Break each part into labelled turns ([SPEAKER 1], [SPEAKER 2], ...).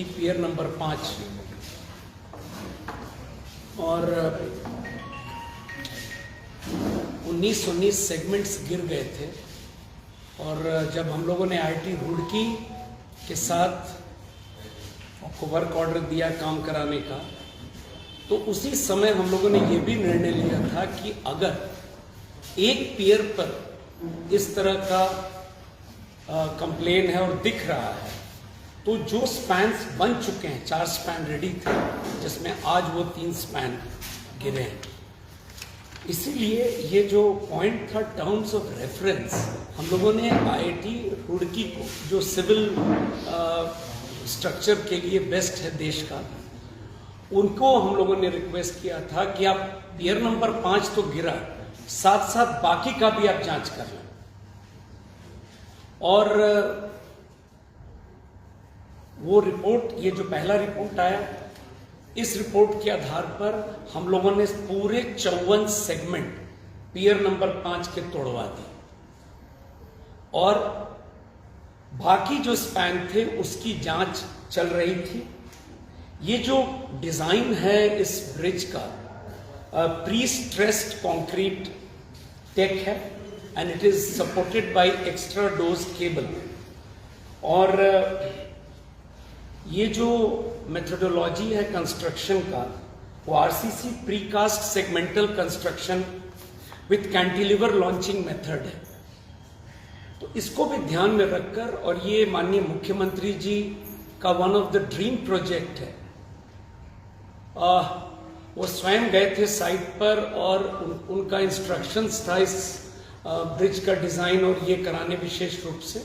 [SPEAKER 1] पियर number 5 और 19 segments गिर गए थे। और जब हम लोगों ने IIT रुड़की के साथ आपको वर्क ऑर्डर दिया काम कराने का, तो उसी समय हम लोगों ने ये भी निर्णय लिया था कि अगर एक पियर पर इस तरह का कंप्लेन है और दिख रहा है, तो जो स्पैन्स बन चुके हैं, 4 स्पैन रेडी थे, जिसमें आज वो 3 स्पैन गिरे हैं। इसीलिए ये जो पॉइंट था टर्म्स ऑफ रेफरेंस, हम लोगों ने IIT रुड़की को, जो सिविल स्ट्रक्चर के लिए बेस्ट है देश का, उनको हम लोगों ने रिक्वेस्ट किया था कि आप पियर नंबर 5 तो गिरा, साथ साथ बाकी का भी आप जांच कर लें। और वो रिपोर्ट, ये जो पहला रिपोर्ट आया, इस रिपोर्ट के आधार पर हम लोगों ने पूरे 54 सेगमेंट पियर नंबर 5 के तोड़वा दिए और बाकी जो स्पैन थे उसकी जांच चल रही थी। ये जो डिजाइन है इस ब्रिज का, प्री स्ट्रेस्ड कंक्रीट टेक है and it is supported by extra dose cable. और ये जो मेथोडोलॉजी है कंस्ट्रक्शन का, वो RCC precast segmental construction with cantilever launching method है। तो इसको भी ध्यान में रखकर, और ये माननीय मुख्यमंत्री जी का one of the dream project है, वो स्वयं गए थे साइट पर और उनका इंस्ट्रक्शंस था इस ब्रिज का डिजाइन और ये कराने विशेष रूप से।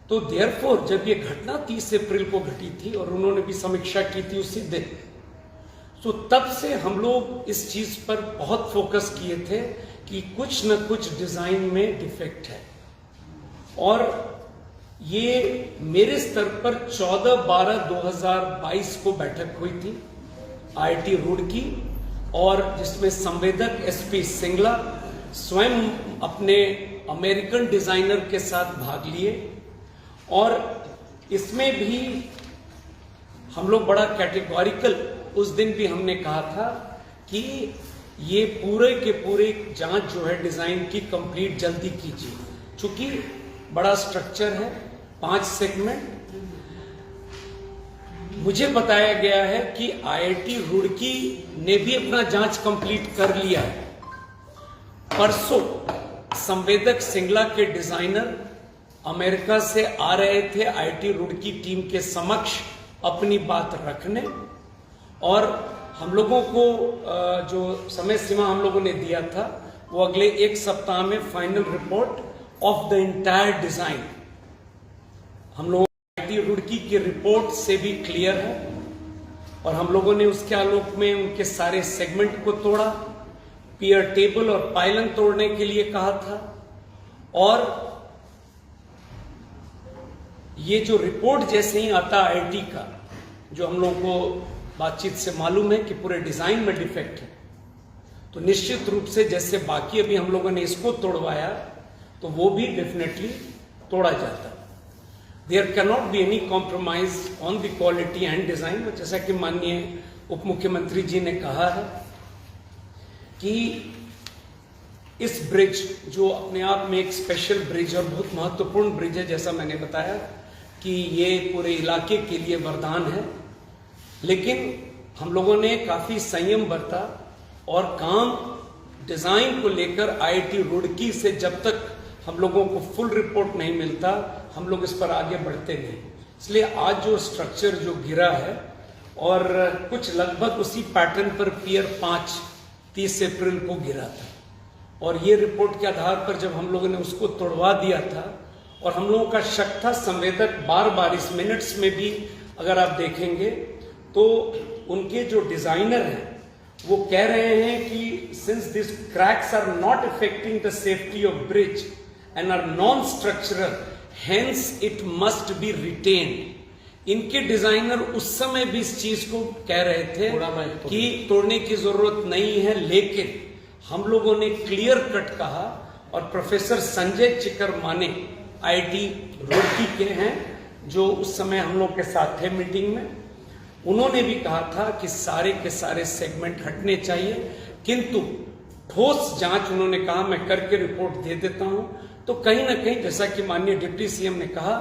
[SPEAKER 1] तो देयरफॉर जब ये घटना 30 अप्रैल को घटी थी और उन्होंने भी समीक्षा की थी उसी दिन, तो तब से हम लोग इस चीज पर बहुत फोकस किए थे कि कुछ न कुछ डिजाइन में डिफेक्ट है। और ये मेरे स्तर पर 14/12/2022 को बैठक हुई थी IIT रुड़की, और जिसमें संवेदक SP सिंगला स्वयं अपने अमेरिकन डिजाइनर के साथ भाग लिए। और इसमें भी हम लोग बड़ा कैटेगोरिकल, उस दिन भी हमने कहा था कि ये पूरे के पूरे जांच जो है डिजाइन की कंप्लीट जल्दी कीजिए, क्योंकि बड़ा स्ट्रक्चर है, 5 सेगमेंट। मुझे बताया गया है कि IIT रुड़की ने भी अपना जांच कंप्लीट कर लिया है। परसों संवेदक सिंगला के डिजाइनर अमेरिका से आ रहे थे IIT रुड़की टीम के समक्ष अपनी बात रखने, और हम लोगों को जो समय सीमा हम लोगों ने दिया था वो अगले 1 सप्ताह में final report of the entire design हम लोग IIT रुड़की की रिपोर्ट से भी क्लियर है। और हम लोगों ने उसके आलोक में उनके सारे सेगमेंट को तोड़ा, पियर टेबल और पाइलन तोड़ने के लिए कहा था। और ये जो रिपोर्ट जैसे ही आता IIT का, जो हम लोगों को बातचीत से मालूम है कि पूरे डिजाइन में डिफेक्ट है, तो निश्चित रूप से जैसे बाकी अभी हम लोगों ने इसको तोड़वाया, तो वो भी डेफिनेटली तोड़ा जाता। There can not be any compromise on the quality and design. जैसा कि माननीय उप मुख्यमंत्री जी ने कहा है कि इस ब्रिज, जो अपने आप में एक स्पेशल ब्रिज और बहुत महत्वपूर्ण ब्रिज है, जैसा मैंने बताया कि ये पूरे इलाके के लिए वरदान है, लेकिन हम लोगों ने काफी संयम बरता और काम डिजाइन को लेकर IIT रुड़की से जब तक हम लोगों को फुल रिपोर्ट नहीं मिलता, हम लोग इस पर आगे बढ़ते नहीं। इसलिए आज जो स्ट्रक्चर जो गिरा है, और कुछ लगभग उसी पैटर्न पर पियर 5 30 अप्रैल को गिरा था, और ये रिपोर्ट के आधार पर जब हम लोगों ने उसको तोड़वा दिया था, और हम लोगों का शक था, संवेदक बार इस मिनट्स में भी अगर आप देखेंगे तो उनके जो डिजाइनर हैं वो कह रहे हैं कि since this cracks are not affecting the safety of bridge and are non structural, hence it must be retained. इनके डिजाइनर उस समय भी इस चीज को कह रहे थे कि तोड़ने की जरूरत नहीं है, लेकिन हम लोगों ने क्लियर कट कहा, और प्रोफेसर संजय चिकर माने IIT रुड़की के हैं, जो उस समय हम लोग के साथ थे मीटिंग में, उन्होंने भी कहा था कि सारे के सारे सेगमेंट हटने चाहिए, किंतु ठोस जांच उन्होंने कहा मैं करके रिपोर्ट दे देता हूं। तो कहीं ना कहीं जैसा कि माननीय डिप्टी सीएम ने कहा,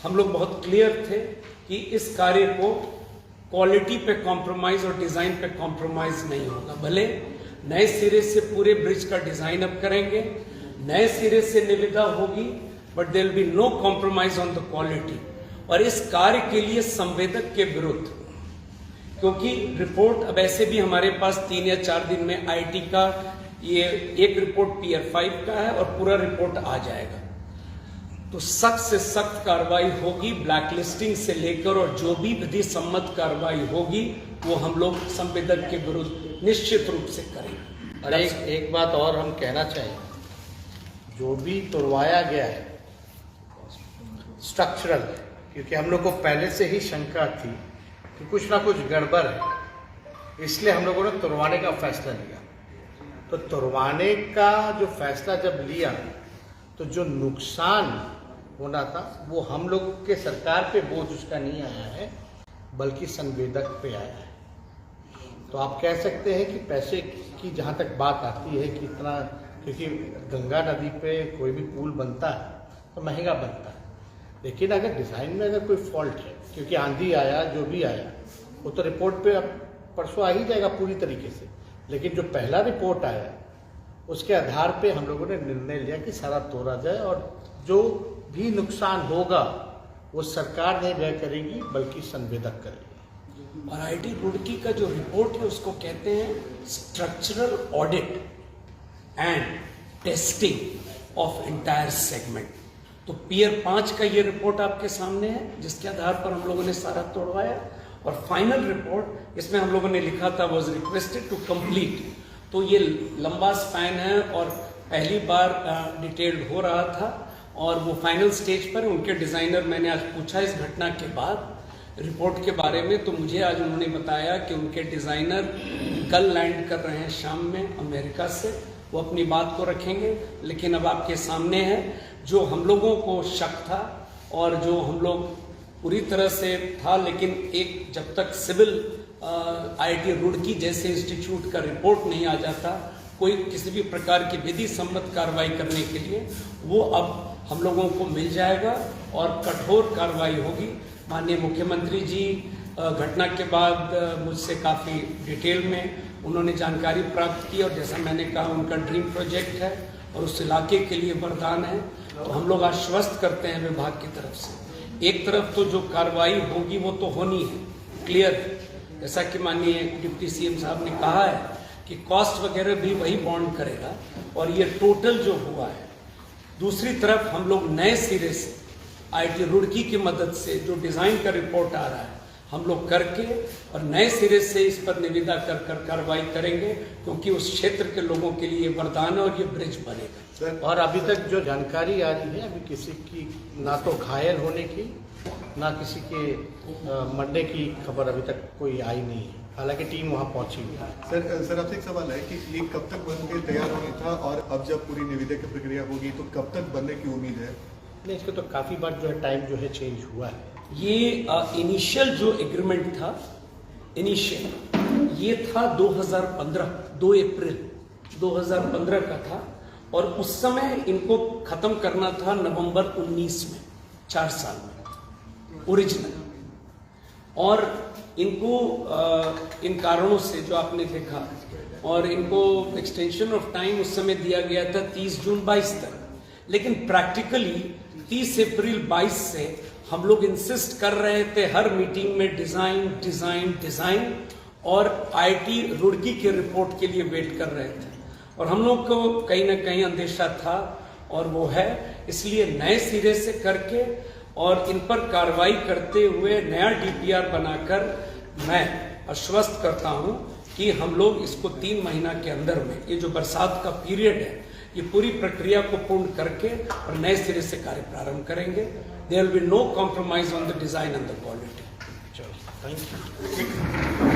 [SPEAKER 1] हम लोग बहुत क्लियर थे कि इस कार्य को क्वालिटी पे कॉम्प्रोमाइज और डिजाइन पे कॉम्प्रोमाइज नहीं होगा। भले नए सिरे से पूरे ब्रिज का डिजाइन अप करेंगे, नए सिरे से निविदा होगी, but there will be no compromise on the quality. और इस कार्य के लिए संवेदक के विरुद्ध, क्योंकि रिपोर्ट अब ऐसे भी हमारे पास 3 या 4 दिन में आईटी का ये एक रिपोर्ट पीयर 5 का है और पूरा रिपोर्ट आ जाएगा, तो सख्त से सख्त कार्रवाई होगी, ब्लैकलिस्टिंग से लेकर और जो भी विधि सम्मत कार्रवाई होगी वो हम लोग संवेदक के विरुद्ध निश्चित रूप से करेंगे।
[SPEAKER 2] और एक बात और हम कहना चाहिए, जो भी तोड़वाया गया है स्ट्रक्चरल, क्योंकि हम लोग को पहले से ही शंका थी कि कुछ ना कुछ गड़बड़ है, इसलिए हम लोगों ने तोड़वाने का फैसला लिया। तो तोड़वाने का जो फैसला जब लिया तो जो नुकसान होना था वो हम लोग के सरकार पे बोझ उसका नहीं आया है, बल्कि संवेदक पे आया है। तो आप कह सकते हैं कि पैसे की जहाँ तक बात आती है कि इतना, क्योंकि गंगा नदी पे कोई भी पुल बनता है तो महंगा बनता है, लेकिन अगर डिज़ाइन में अगर कोई फॉल्ट है, क्योंकि आंधी आया जो भी आया वो तो रिपोर्ट पे अब परसों आ ही जाएगा पूरी तरीके से, लेकिन जो पहला रिपोर्ट आया उसके आधार पे हम लोगों ने निर्णय लिया कि सारा तोड़ा जाए और जो भी नुकसान होगा वो सरकार नहीं व्यय करेगी बल्कि संवेदक करेगी।
[SPEAKER 1] और आईटी रुड़की का जो रिपोर्ट है उसको कहते हैं structural audit and testing of entire segment. तो पीयर 5 का ये रिपोर्ट आपके सामने है, जिसके आधार पर हम लोगों ने सारा तोड़वाया। और फाइनल रिपोर्ट इसमें हम लोगों ने लिखा था वाज रिक्वेस्टेड टू कंप्लीट। तो ये लंबा स्पैन है और पहली बार डिटेल्ड हो रहा था और वो फाइनल स्टेज पर उनके डिजाइनर, मैंने आज पूछा इस घटना के बाद रिपोर्ट के बारे में, तो मुझे आज उन्होंने बताया कि उनके डिजाइनर कल लैंड कर रहे हैं शाम में अमेरिका से, वो अपनी बात को रखेंगे। लेकिन अब आपके सामने है जो हम लोगों को शक था और जो हम लोग पूरी तरह से था, लेकिन एक जब तक सिविल आईटी रुड़की जैसे इंस्टीट्यूट का रिपोर्ट नहीं आ जाता कोई किसी भी प्रकार की विधि सम्मत कार्रवाई करने के लिए, वो अब हम लोगों को मिल जाएगा और कठोर कार्रवाई होगी। माननीय मुख्यमंत्री जी घटना के बाद मुझसे काफ़ी डिटेल में उन्होंने जानकारी प्राप्त की और जैसा मैंने कहा उनका ड्रीम प्रोजेक्ट है और उस इलाके के लिए वरदान है। तो हम लोग आश्वस्त करते हैं विभाग की तरफ से, एक तरफ तो जो कार्रवाई होगी वो तो होनी है, क्लियर है, जैसा कि माननीय डिप्टी सीएम साहब ने कहा है कि कॉस्ट वगैरह भी वही बॉन्ड करेगा और ये टोटल जो हुआ है। दूसरी तरफ हम लोग नए सिरे से आईटी रुड़की की मदद से जो डिजाइन का रिपोर्ट आ रहा है हम लोग करके और नए सिरे से इस पर निविदा कर कार्रवाई करेंगे, क्योंकि उस क्षेत्र के लोगों के लिए वरदान है और ये ब्रिज बनेगा।
[SPEAKER 2] और अभी तक जो जानकारी आ रही है, अभी किसी की ना तो घायल होने की ना किसी के मरने की खबर अभी तक कोई आई नहीं है, हालांकि टीम वहां पहुंची हुई है।
[SPEAKER 3] सर आपसे एक सवाल है कि ये कब तक बन के तैयार होना था और अब जब पूरी निविदा की प्रक्रिया होगी तो कब तक बनने की उम्मीद है?
[SPEAKER 2] नहीं, इसको तो काफ़ी बार जो है टाइम जो है चेंज हुआ है।
[SPEAKER 1] ये इनिशियल जो एग्रीमेंट था, इनिशियल ये था 2015, 2 अप्रैल 2015 का था और उस समय इनको खत्म करना था नवंबर 19 में, 4 साल में ओरिजिनल। और इनको इन कारणों से जो आपने देखा और इनको एक्सटेंशन ऑफ टाइम उस समय दिया गया था 30 जून 22 तक, लेकिन प्रैक्टिकली 30 अप्रैल 22 से हम लोग इंसिस्ट कर रहे थे हर मीटिंग में डिजाइन डिजाइन डिजाइन और आईटी रुड़की के रिपोर्ट के लिए वेट कर रहे थे और हम लोग को कहीं ना कहीं अंदेशा था और वो है, इसलिए नए सिरे से करके और इन पर कार्रवाई करते हुए नया डीपीआर बनाकर मैं आश्वस्त करता हूं कि हम लोग इसको 3 महीना के अंदर में, ये जो बरसात का पीरियड है, ये पूरी प्रक्रिया को पूर्ण करके और नए सिरे से कार्य प्रारंभ करेंगे। There will be no compromise on the design and the quality.
[SPEAKER 2] चलो, थैंक यू।